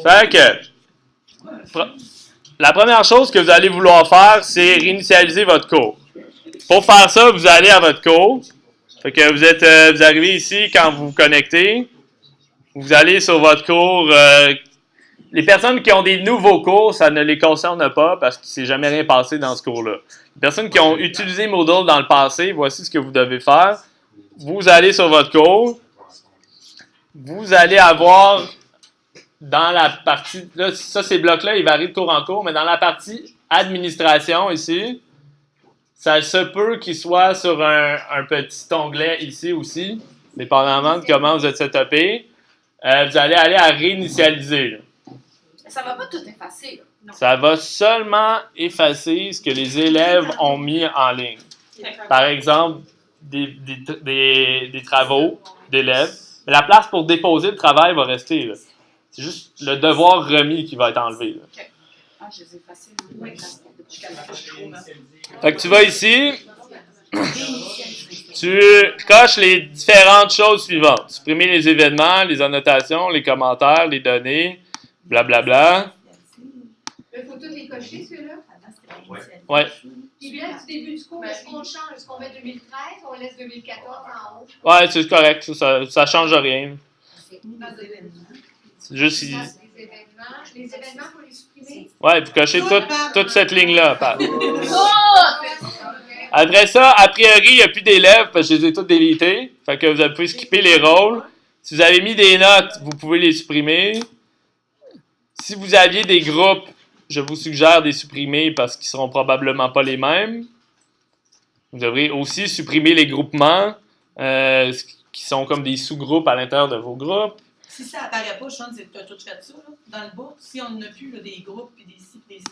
Fait que, la première chose que vous allez vouloir faire, c'est réinitialiser votre cours. Pour faire ça, vous allez à votre cours. Fait que vous arrivez ici quand vous vous connectez. Vous allez sur votre cours. Les personnes qui ont des nouveaux cours, ça ne les concerne pas parce qu'il ne s'est jamais rien passé dans ce cours-là. Les personnes qui ont utilisé Moodle dans le passé, voici ce que vous devez faire. Vous allez sur votre cours. Vous allez avoir dans la partie, là, ça ces blocs-là, ils varient de cours en cours, mais dans la partie administration ici, ça se peut qu'il soit sur un petit onglet ici aussi, dépendamment de comment vous êtes setupé. Vous allez aller à réinitialiser. Là. Ça ne va pas tout effacer. Non. Ça va seulement effacer ce que les élèves ont mis en ligne. Par exemple, des travaux d'élèves. Mais la place pour déposer le travail va rester. Là. C'est juste le devoir remis qui va être enlevé. Là. Okay. Ah, je les ai effacés. Fait que tu vas ici, tu coches les différentes choses suivantes. Supprimer les événements, les annotations, les commentaires, les données, blablabla. Il faut tous les cocher, ceux-là? Oui. Puis là, du début du cours, est-ce qu'on change? Est-ce qu'on met 2013? On laisse 2014 en haut? Oui, c'est correct. Ça ne change rien. C'est juste ici. Les événements, il faut les supprimer? Oui, vous cochez toute cette ligne-là. Après ça, a priori, il n'y a plus d'élèves parce que je les ai tous délités. Fait que vous pouvez skipper les rôles. Si vous avez mis des notes, vous pouvez les supprimer. Si vous aviez des groupes, je vous suggère de les supprimer parce qu'ils ne seront probablement pas les mêmes. Vous devrez aussi supprimer les groupements qui sont comme des sous-groupes à l'intérieur de vos groupes. Si ça apparaît pas, Sean, c'est que tu as tout fait ça, là, dans le bas. Si on n'a plus là, des groupes et des ci et des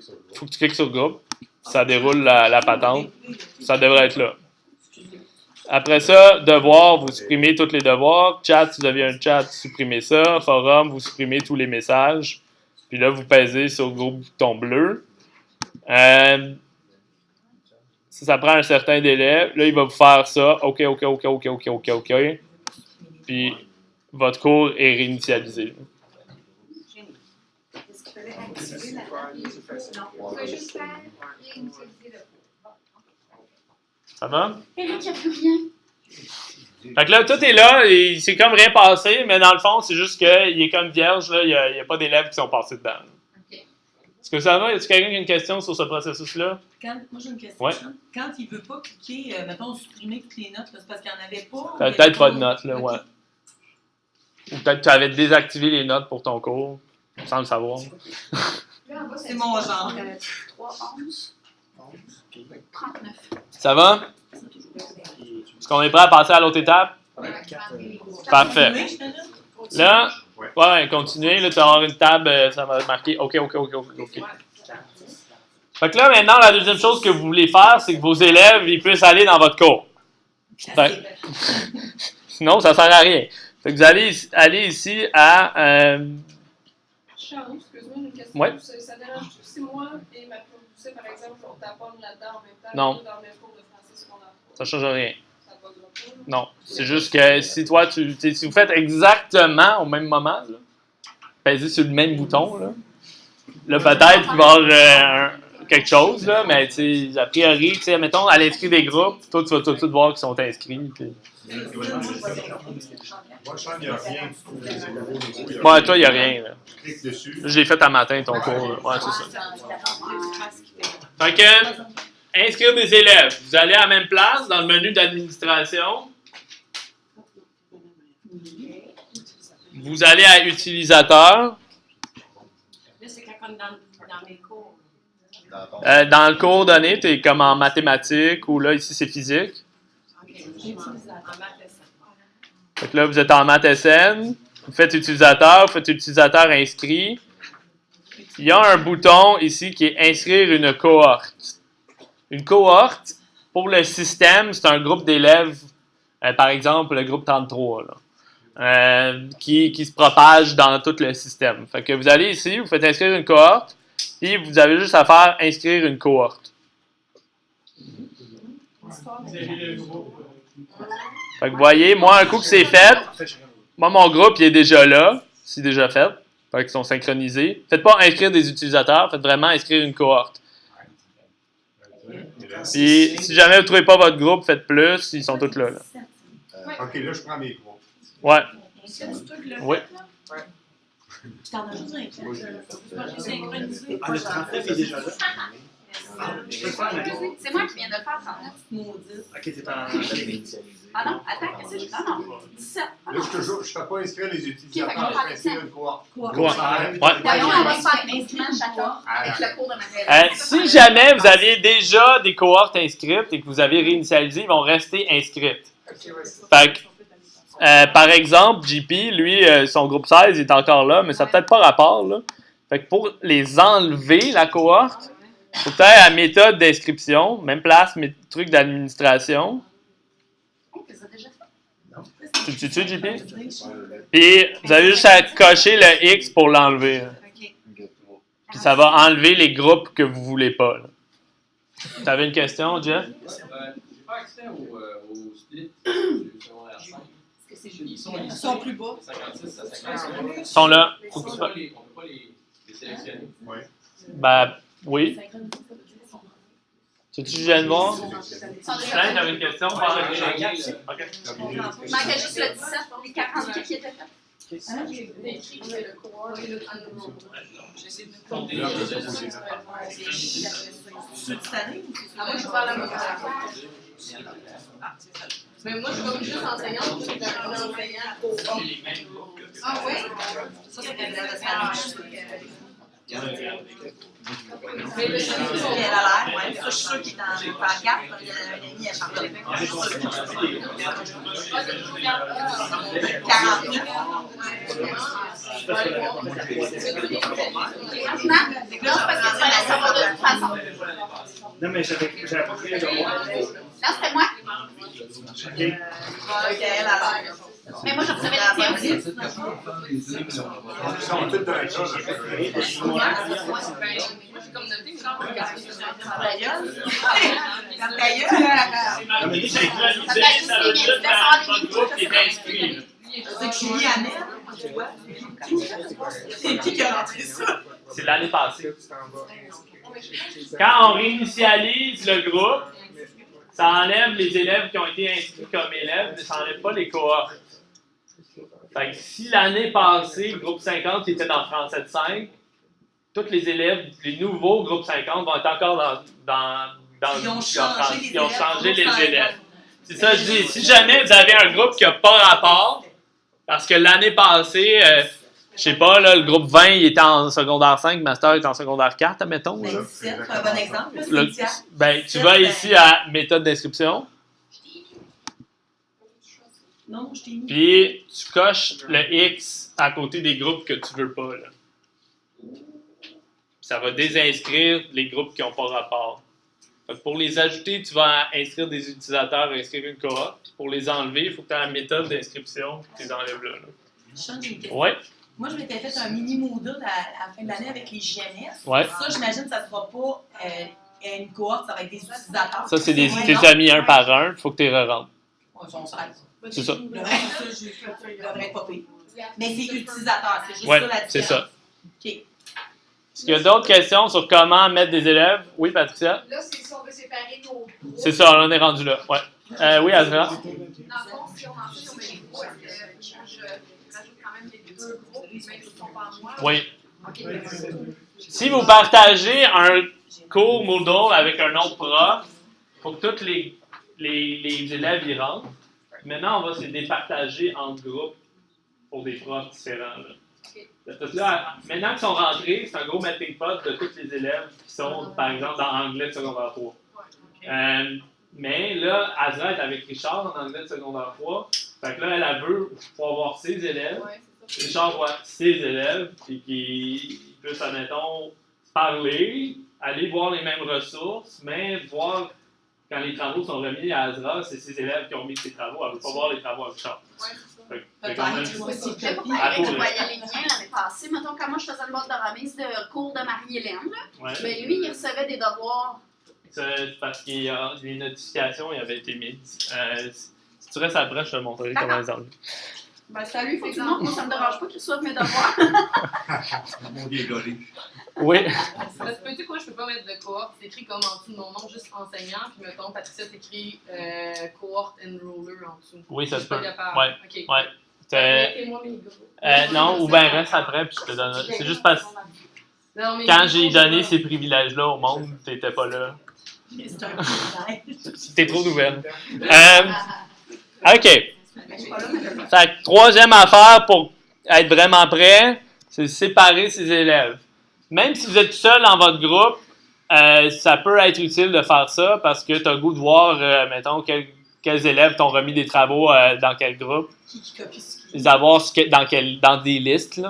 ça. Faut que tu cliques sur groupe. Ça déroule la patente. Ça devrait être là. Après ça, devoirs, vous supprimez tous les devoirs. Chat, si vous avez un chat, supprimez ça. Forum, vous supprimez tous les messages. Puis là, vous pèsez sur le gros bouton bleu. Si ça prend un certain délai, là, il va vous faire ça. OK. Puis votre cours est réinitialisé. Est-ce qu'il fallait activer la non, on va juste faire réinitialiser le cours. Ça va? Eric, il n'y a plus rien. Fait que là, tout est là, et c'est comme rien passé, mais dans le fond, c'est juste qu'il est comme vierge, là, il n'y a pas d'élèves qui sont passés dedans. Okay. Est-ce que ça va? Y a-t-il quelqu'un qui a une question sur ce processus-là? Moi, j'ai une question. Ouais. Quand il ne veut pas cliquer, mettons, supprimer toutes les notes, c'est parce qu'il n'y en avait pas? T'as peut-être pas de notes, là, ouais. Ou peut-être que tu avais désactivé les notes pour ton cours, sans le savoir. Là, en bas, C'est mon genre. 3, 11, 39. Ça va? Est-ce qu'on est prêt à passer à l'autre étape? Parfait. Là, ouais, continuez. Là, tu vas avoir une table, ça va marquer OK. Fait que là, maintenant, la deuxième chose que vous voulez faire, c'est que vos élèves, ils puissent aller dans votre cours. Sinon, ça ne sert à rien. Fait que vous allez aller ici à... Charles, excuse-moi, une question. Ouais. Ça dérange si moi et ma productrice, par exemple, on taponne là-dedans en même temps? Non. Dans le même cours de français secondaire. Ça ne change rien. Ça va pas? Non. C'est juste que si toi, si vous faites exactement au même moment, là, pèsez sur le même bouton, là peut-être qu'il va y avoir quelque chose, là, mais a priori, mettons, à l'inscrit des groupes, toi, tu vas tout de suite voir qu'ils sont inscrits. Puis... Moi, je sens qu'il n'y a rien du tout. Ouais, toi, il n'y a rien. Là. Clique dessus. Je l'ai fait à matin, ton cours. Là. Ouais, c'est ça. Fait que, inscrire des élèves. Vous allez à la même place, dans le menu d'administration. Vous allez à utilisateur. Là, c'est quand on est dans mes cours. Dans le cours donné, tu es comme en mathématiques ou là, ici, c'est physique. Fait que là, vous êtes en maths SN. Vous faites utilisateur inscrit. Il y a un bouton ici qui est inscrire une cohorte. Une cohorte, pour le système, c'est un groupe d'élèves, par exemple, le groupe 33, là, qui se propage dans tout le système. Fait que vous allez ici, vous faites inscrire une cohorte, puis vous avez juste à faire inscrire une cohorte. Fait que vous voyez, moi, un coup que c'est fait, moi, mon groupe, il est déjà là, c'est déjà fait. Fait qu'ils sont synchronisés. Faites pas inscrire des utilisateurs, faites vraiment inscrire une cohorte. Puis, si jamais vous ne trouvez pas votre groupe, faites plus, ils sont tous là. OK, là, je prends mes groupes. Ouais. C'est du truc là. Oui. Tu t'en as juste un Moi, je l'ai j'ai synchronisé. Ah, le 39 est déjà là. Je peux le faire, mais... C'est moi qui viens de le faire, 39. Maudit. Ok, t'es en... Ah non, attends, qu'est-ce que je fais? Ah non, 17. Ah Là, non. je ne fais pas inscrire les utilisateurs, Ok, fait qu'on je parle fais inscrire de une cohorte. Quoi? Ouais. Voyons, on va faire un instrument chacun avec le cours de matériel. Si jamais vous aviez déjà des cohortes inscrites et que vous avez réinitialisé, ils vont rester inscrites. Fait que, par exemple, JP, lui, son groupe 16 est encore là, mais ça n'a peut-être pas rapport. Là. Fait que pour les enlever, la cohorte, il faut aller à la méthode d'inscription, même place, mais truc d'administration. Oh, que ça a déjà fait. Tu tues, JP? Puis, vous avez juste à cocher le X pour l'enlever. Là. OK. Puis ça va enlever les groupes que vous voulez pas. Tu avais une question, Jeff? J'ai pas accès au split du secondaire 5. Ils sont plus bas. 56 à 55. Ils sont là. On peut pas les sélectionner. Oui. Ben, oui. Tu viens de voir? Sans déjà Plein, fait. t'avais une question? Ouais, OK. Il manquait juste le 17, les 40 qui étaient faits. J'ai écrit que le coureur est le J'essaie de Compter compter. les Ceux de cette année ou Ah, moi, je parle à mon père. Ah, c'est ça. Mais moi, je suis comme juste enseignante, je suis un enseignant au Ah ouais? Ça, c'est qu'elle a cette année. Mais le Elle a l'air, ouais. Ça, je suis sûre qu'il est en pancarte. Il y a un ami, elle parle avec moi. Je suis sûre qu'il est en 49. Non, parce que tu vas la savoir de toute façon. Non, mais j'avais pas pris le devoir. Là, c'était moi. Ok. Ok, elle a l'air. Mais moi, je recevais la tienne aussi. Ils sont tous dans le cas. Moi, j'ai comme noté, mais non, regarde. Ta gueule. Ta gueule. Non, mais Synchronisé, ça veut dire que votre groupe est inscrit. là. C'est que Julie Annette, tu vois. C'est qui a rentré ça? C'est l'année passée. Quand on réinitialise le groupe, ça enlève les élèves qui ont été inscrits comme élèves, mais ça n'enlève pas les cohortes. Fait que si l'année passée, le groupe 50 était dans français de 5, tous les élèves, les nouveaux groupes 50 vont être encore dans Ils ont leur changé les ils ont élèves. changé les élèves. C'est ça, je dis. Si jamais vous avez un groupe qui n'a pas rapport, parce que l'année passée, je sais pas, là, le groupe 20 il était en secondaire 5, Master est en secondaire 4, admettons. Ben, Là. 17, c'est un bon exemple. là, Le- Cynthia. ben, tu vas ici à méthode d'inscription, Non, je t'ai mis. puis tu coches le X à côté des groupes que tu veux pas. Là. Ça va désinscrire les groupes qui n'ont pas rapport. Fait que pour les ajouter, tu vas inscrire des utilisateurs, inscrire une cohorte. Puis pour les enlever, il faut que tu aies la méthode d'inscription que tu les enlèves là. Je change une question. Ouais, Moi, je m'étais fait un mini Moodle à la fin de l'année avec les JMS. ouais. Ça, j'imagine que ça ne sera pas une cohorte, ça va être des utilisateurs. Ça, c'est des Ouais, non. tes amis un par un, il faut que tu les re-rentres. Ouais, ils sont 16. C'est ça. Le reste, ça, je devrais être pas pire. Mais c'est utilisateur, c'est juste Ouais, ça la différence. c'est ça. OK. Est-ce qu'il y a d'autres questions sur comment mettre des élèves? Oui, Patricia? Là, c'est si on veut séparer nos groupes. C'est ça, on en est rendu là. Ouais. Oui, Azra? Dans le fond, si on en fait, on met les groupes, je rajoute quand même les deux groupes, même s'ils sont pas en moi. Oui. OK. Si vous partagez un cours Moodle avec un autre prof, il faut que tous les élèves y rentrent. Maintenant, on va se départager en groupes pour des profs différents. Là. Parce que là, maintenant qu'ils sont rentrés, c'est un gros melting pot de tous les élèves qui sont, par exemple, dans anglais de secondaire 3. Mais là, Azra est avec Richard en anglais de secondaire 3. Fait que là, elle veut pouvoir voir ses élèves. Ouais, c'est ça. Richard voit ses élèves, puis qu'ils puissent, admettons, parler, aller voir les mêmes ressources, mais voir quand les travaux sont remis à Azra, c'est ses élèves qui ont mis ses travaux. Elle ne veut pas voir les travaux à Richard. Ouais, c'est ça. Fait qu'on a- Peut-être, moi aussi, Je sais pas copie. pourquoi À je cause. voyais les liens l'année passée. Mettons, quand moi, je faisais le mode de remise de cours de Marie-Hélène, là, Ouais. ben, lui, il recevait des devoirs. C'est parce que les notifications y avaient été mises. Si tu restes après, je te montrerai comment les enlever. Ben, salut, faut que tout le monde, moi, ça me dérange pas qu'ils reçoivent mes devoirs. Mon dégolé. Oui. Ça se peut-tu quoi, je peux pas mettre de cohorte, c'est écrit comme en dessous de mon nom, juste enseignant, puis mettons, Patricia, c'est écrit cohort enroller en dessous. Oui, ça se Je suis pas peut. capable. Ouais. Ok. Ouais. Mettez-moi mes groupes. Non, ou bien reste après, puis je te donne. C'est juste parce que Non, mais quand j'ai donné ces privilèges-là au monde, t'étais pas là. C'est un privilège. T'es trop nouvelle. OK. Je suis pas là, mais je le Fait que troisième affaire pour être vraiment prêt, c'est séparer ses élèves. Même si vous êtes seul dans votre groupe, ça peut être utile de faire ça parce que tu as le goût de voir, mettons, quels élèves t'ont remis des travaux dans quel groupe. qui copie ce qui. Les avoir dans des listes. Là.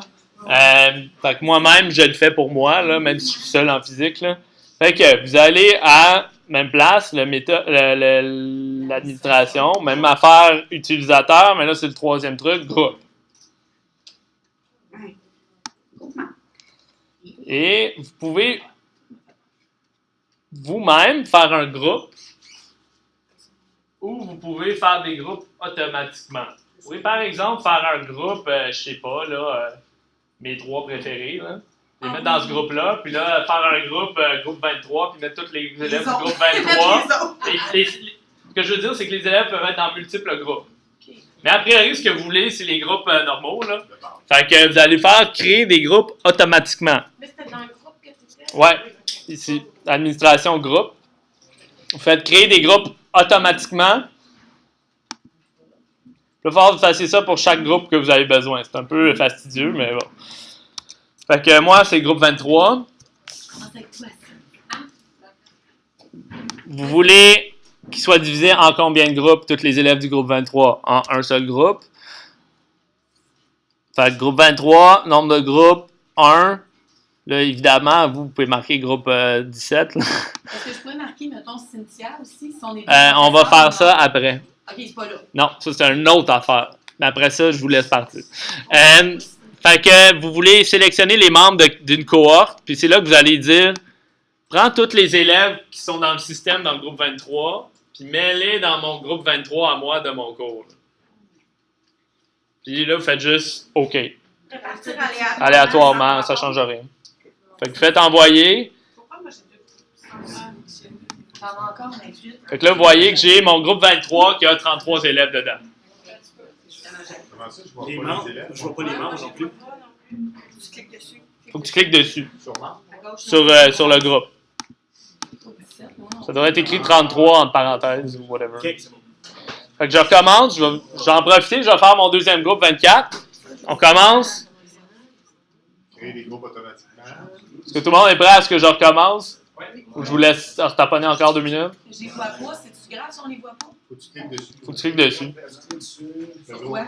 Fait que moi-même, je le fais pour moi, là, même si je suis seul en physique. Là. Fait que vous allez à même place, l'administration, même affaire utilisateur, mais là, c'est le troisième truc, groupe. Groupement. Et vous pouvez vous-même faire un groupe ou vous pouvez faire des groupes automatiquement. Vous pouvez, par exemple, faire un groupe, je sais pas, là, mes 3 préférés, là. Les mettre dans ce groupe-là, puis là, faire un groupe, groupe 23, puis mettre tous les élèves du groupe 23. Ce que je veux dire, c'est que les élèves peuvent être dans multiples groupes. Mais a priori, ce que vous voulez, c'est les groupes normaux, là. Fait que vous allez faire créer des groupes automatiquement. Mais c'était dans un groupe que tu étais? Ouais, ici, administration groupe. Vous faites créer des groupes automatiquement. Il va falloir que vous fassiez ça pour chaque groupe que vous avez besoin. C'est un peu fastidieux, mais bon. Fait que moi, c'est groupe 23. Vous voulez qu'il soit divisé en combien de groupes, tous les élèves du groupe 23? En un seul groupe. Fait que groupe 23, nombre de groupes, 1. Là, évidemment, vous pouvez marquer groupe 17. Là. Est-ce que je pourrais marquer, mettons, Cynthia aussi, si on est On va faire ça après. Ok, c'est pas là. Non, ça, c'est une autre affaire. Mais après ça, je vous laisse partir. Fait que vous voulez sélectionner les membres d'une cohorte, puis c'est là que vous allez dire, prends tous les élèves qui sont dans le système dans le groupe 23, puis mets-les dans mon groupe 23 à moi de mon cours. Puis là, vous faites juste OK. Répartir Aléatoirement, ça ne change rien. Fait que vous faites envoyer. Pourquoi moi j'ai deux? T'en as encore 28. Fait que là, vous voyez que j'ai mon groupe 23 qui a 33 élèves dedans. Comment ça, je vois Les pas membres, les élèves? je vois pas les membres non plus. Tu cliques dessus. Faut que tu cliques dessus, Sûrement. À gauche. sur le groupe. Ça devrait être écrit 33 entre parenthèses ou whatever. Ok, c'est bon. Fait que je recommence, j'en profite, je vais faire mon deuxième groupe 24. On commence. Créer des groupes automatiquement. Est-ce que tout le monde est prêt à ce que je recommence? Ou je vous laisse retaponner encore 2 minutes? Je les vois pas. C'est-tu grave si on les voit pas? Faut que tu cliques dessus. Faut que tu cliques dessus. Le Sur groupe. quoi?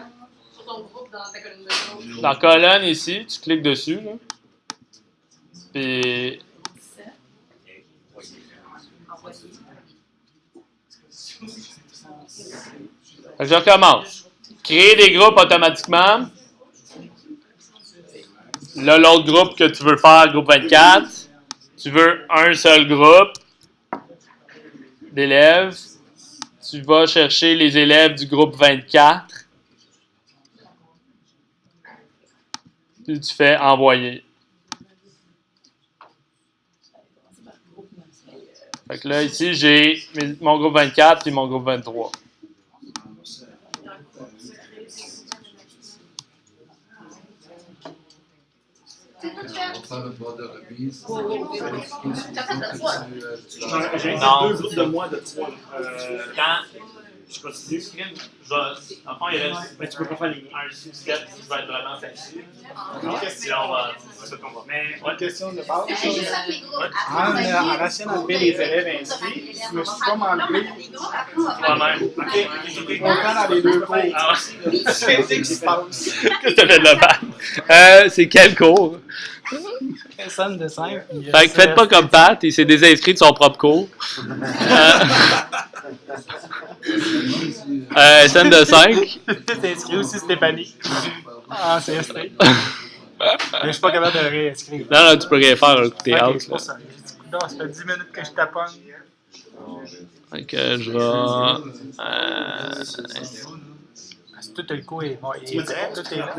Sur ton groupe, dans ta colonne de gauche. Dans la colonne ici, tu cliques dessus. Là. Puis 17. Envoyer. fait que je recommence. Créer des groupes automatiquement. Là, l'autre groupe que tu veux faire, groupe 24, tu veux un seul groupe d'élèves. Tu vas chercher les élèves du groupe 24. Puis tu fais envoyer. Fait que là, ici, j'ai mon groupe 24 et mon groupe 23. C'est tout fait. On va faire une boîte de remise. T'as fait le trois. J'ai Non. 2 groupes de moi de 3. Je continue. Enfin, il reste Mais tu peux pas faire les un step qui va être vraiment facile. Puis là, c'est ça qu'on va. Mais Ouais. une question de base. C'est juste ça, les groupes. En essayant d'enlever les élèves inscrits, je me suis comme enlevé Moi-même. autant dans les deux cours. Ah ouais. Qu'est-ce qui se passe? Qu'est-ce que tu fait de le faire? C'est quel cours? Personne de 5. Fait que faites pas comme Pat, il s'est désinscrit de son propre cours. SN de 5. T'es inscrit aussi, Stéphanie. Ah, c'est inscrit. Mais je suis pas capable de réinscrire. Non, non, tu peux rien faire un coup de théâtre. Ok, c'est pour ça. J'ai dit, coudonc, ça fait 10 minutes que je taponne. Fait que je vais. tout le coup est prêt, tout est là.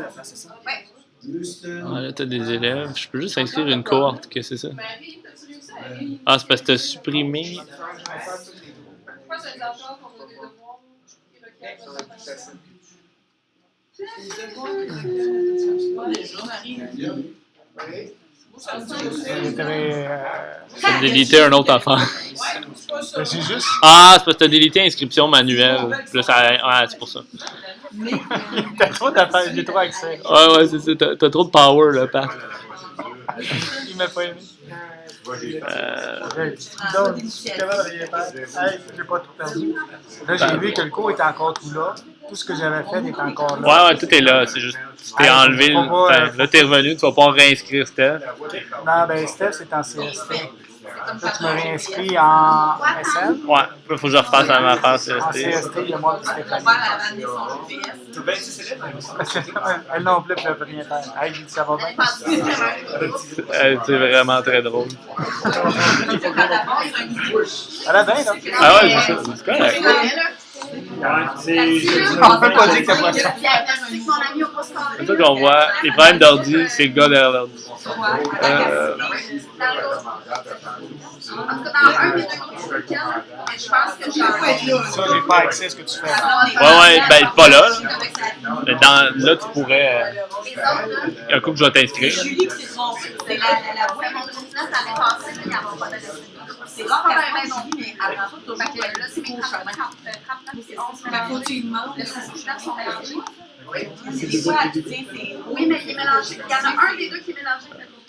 Ah, là, t'as des élèves. Je peux juste inscrire une cohorte, que c'est ça? Marie, t'as-tu réussi à aller? Ah, c'est parce que t'as supprimé. Pourquoi c'est des affaires qu'on a des devoirs? T'as délité un autre affaire. C'est juste. Ah, c'est parce que t'as délité inscription manuelle. Puis là, ouais, c'est pour ça. T'as trop d'affaires, j'ai trop accès. Ouais, c'est ça. T'as trop de power, là, Pat. Il m'a pas aimé. Donc, J'ai pas tout perdu. Là, j'ai vu que le cours était encore tout là. Tout ce que j'avais fait est encore là. Ouais, tout est là. C'est juste, tu t'es enlevé. Là, t'es revenu, tu vas pas réinscrire Steph. Non, ben Steph, c'est en CST. Là, tu m'as réinscrit en SN. Ouais, il faut que je refasse la même affaire En CST. CST, il y a moi et Stéphanie. Elle non plus, elle ne peut rien faire. Hey, ça va bien. C'est vraiment très drôle. Elle a bien, là. Ah ouais, c'est ça. C'est correct. On peut pas dire que c'est pas ça. C'est ça qu'on voit. Les problèmes d'ordi, c'est le gars derrière l'ordi. En tout cas, dans un des deux groupes, lequel, mais je pense que Ça, j'ai pas accès à ce que tu fais. Ouais, ben, pas là. Mais là, tu pourrais. Un coup que je vais t'inscrire. Julie, c'est son. C'est la voix. C'est rare qu'elle fasse Julie, mais avant tout, toujours. Là, c'est mes 39, c'est 11. Faut que tu lui demandes. Le 69 sont mélangés. C'est quoi, tu sais, c'est. Oui, mais il est mélangé. Il y en a un des deux qui est mélangé.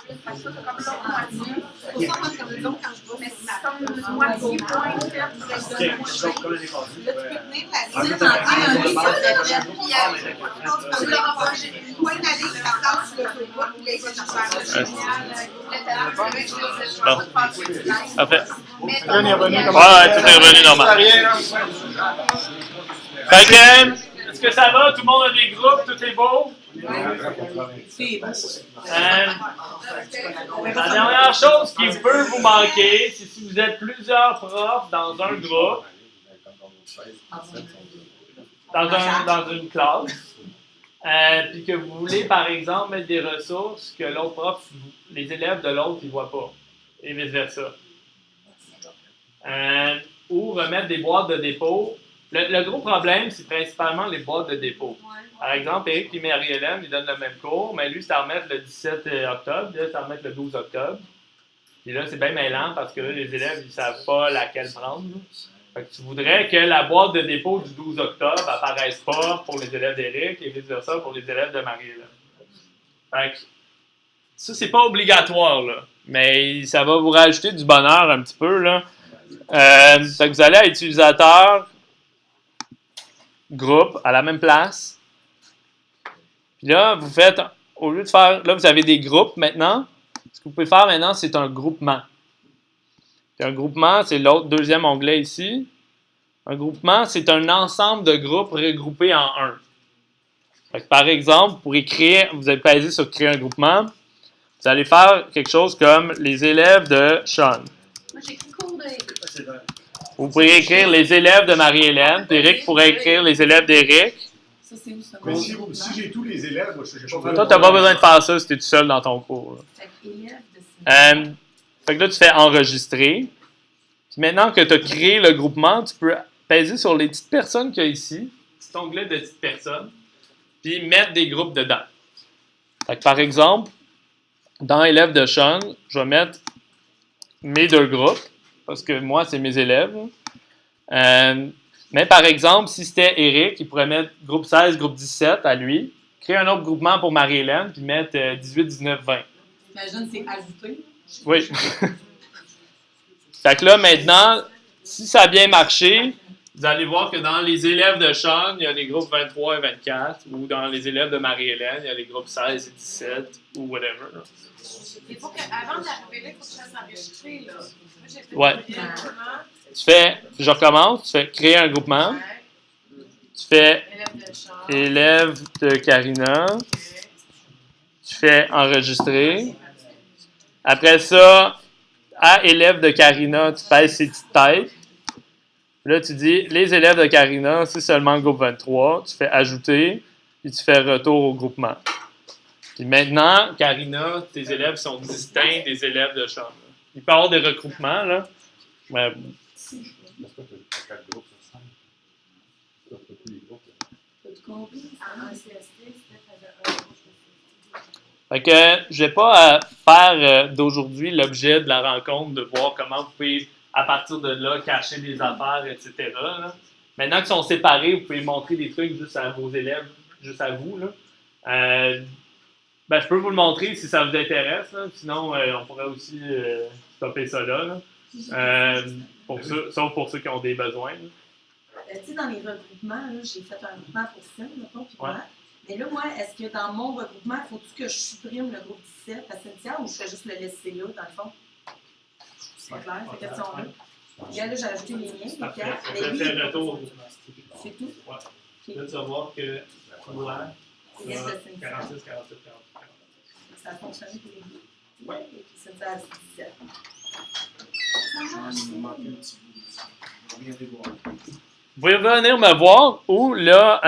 Fait que ça, c'est comme l'autre moitié. Pour ça, moi, comme donc, quand je vois, Mais c'est comme une moitié point fait. Là, tu peux tenir la ligne en tu l'auras pas, j'ai une pointe à ligne, par contre, tu le peux pas, puis là, il va te faire Bon. Parfait. Là, on est revenu comme Ouais, tout est revenu normal. Fait que, est-ce que ça va? Tout le monde a des groupes? Tout est beau? La dernière chose qui peut vous manquer, c'est si vous êtes plusieurs profs dans un groupe, dans une classe, puis que vous voulez, par exemple, mettre des ressources que l'autre prof, les élèves de l'autre, ne voient pas, et vice-versa. Ou remettre des boîtes de dépôt. Le gros problème, c'est principalement les boîtes de dépôt. Par exemple, Eric et Marie-Hélène, ils donnent le même cours, mais lui, c'est à remettre le 17 octobre, là, c'est à remettre le 12 octobre. Puis là, c'est bien mêlant parce que là, les élèves, ils ne savent pas laquelle prendre. Fait que tu voudrais que la boîte de dépôt du 12 octobre n'apparaisse pas pour les élèves d'Éric et vice-versa pour les élèves de Marie-Hélène. Fait que ça, c'est pas obligatoire, là. Mais ça va vous rajouter du bonheur un petit peu, là. Fait que vous allez à utilisateur, groupe, à la même place. Puis là, vous faites, au lieu de faire, là, vous avez des groupes maintenant. Ce que vous pouvez faire maintenant, c'est un groupement. Puis un groupement, c'est l'autre deuxième onglet ici. Un groupement, c'est un ensemble de groupes regroupés en un. Fait que par exemple, vous pourrez créer, vous allez peser sur créer un groupement. Vous allez faire quelque chose comme les élèves de Sean. Moi, j'ai écrit cours de. Vous pourriez écrire les élèves de Marie-Hélène. Puis Eric pourrait écrire les élèves d'Éric. Ça, c'est où ça? Mais si j'ai tous les élèves, moi, je sais pas. Toi, tu n'as pas besoin de faire ça si tu es tout seul dans ton cours. Là. Fait que élève de Fait que là, tu fais enregistrer. Puis maintenant que tu as créé le groupement, tu peux peser sur les petites personnes qu'il y a ici, petit onglet de petites personnes, puis mettre des groupes dedans. Fait que par exemple, dans élèves de Sean, je vais mettre mes deux groupes, parce que moi, c'est mes élèves. Mais par exemple, si c'était Eric, il pourrait mettre groupe 16, groupe 17 à lui, créer un autre groupement pour Marie-Hélène, puis mettre 18, 19, 20. Imagine, c'est ajouté. Oui. Fait que là, maintenant, si ça a bien marché, vous allez voir que dans les élèves de Sean, il y a les groupes 23 et 24, ou dans les élèves de Marie-Hélène, il y a les groupes 16 et 17, ou whatever. Il faut qu'avant d'arriver là, il faut que je fasse enregistrer, là. Moi, j'ai fait Ouais. directement. Tu fais, je recommence, tu fais créer un groupement, tu fais Élève de chant. élève de Karina, tu fais enregistrer. Après ça, à élève de Karina, tu pèses ses petites têtes. Puis là, tu dis les élèves de Karina, c'est seulement le groupe 23. Tu fais ajouter, puis tu fais retour au groupement. Puis maintenant, Karina, tes élèves sont distincts des élèves de chambre. Il peut y avoir des regroupements, là. Mais fait que je vais pas faire d'aujourd'hui l'objet de la rencontre, de voir comment vous pouvez, à partir de là, cacher des affaires, etc. là. Maintenant qu'ils sont séparés, vous pouvez montrer des trucs juste à vos élèves, juste à vous. Là. Je peux vous le montrer si ça vous intéresse. Là. Sinon, on pourrait aussi stopper ça là. Sauf pour ceux qui ont des besoins. Tu sais, dans les regroupements, là, j'ai fait un regroupement pour Cine, mettons, puis Ouais. moi. Mais là, moi, est-ce que dans mon regroupement, faut-tu que je supprime le groupe 17 à Cynthia ou je fais juste le laisser là, dans le fond? C'est pas clair, cette question-là. Regarde, là, j'ai ajouté les liens, les Parfait. cartes. On Mais peut lui, faire retour. c'est tout. Ouais. Là, tu vas voir que voilà, C'est juste le Cynthia. 46, 47, 48. Ça a fonctionné pour les deux. Ouais. Et puis Cynthia à 17. Vous pouvez venir me voir ou là,